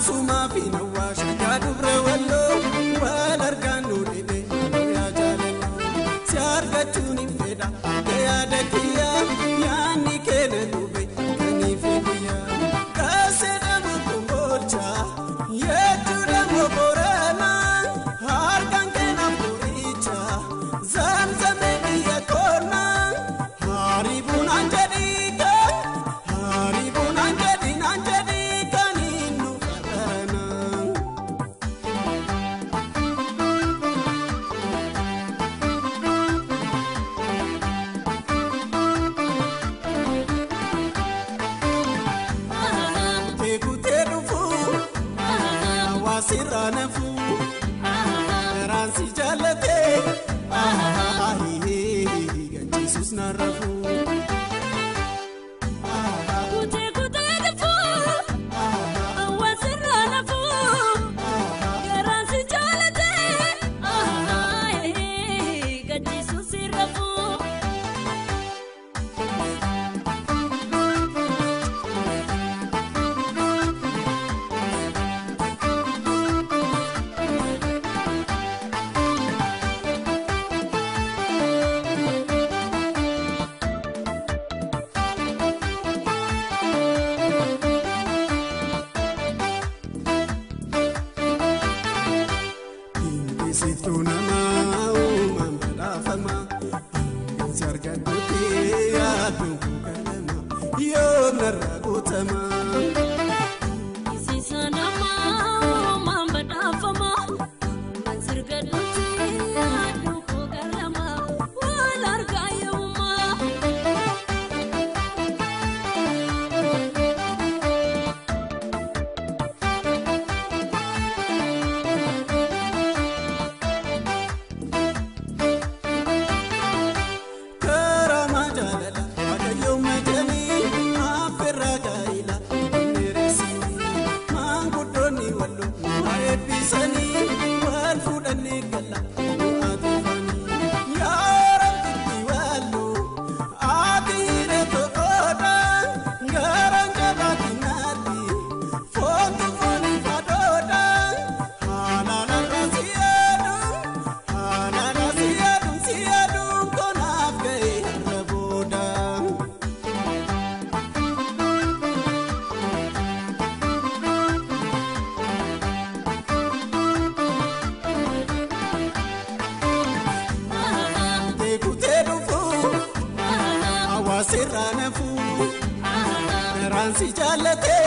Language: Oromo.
suma fina washa ya dubre wallo walar ganu dide ya jalelo siarga tuni feda ya dakiya yani kene dube kani fiya kaseda mukumbolcha yetu damo borana har kankena puricha zamzame ya kona haribun anjadika haribun anjadin anjadika ninu farana wasirana fu ransi jalate Jesus narafu Situna mau mambada fama sarga duti adu kalama yo naragutama Sisana mau mambada fama sarga duti adu kalama walar gayuma wasirana fu ransi jalate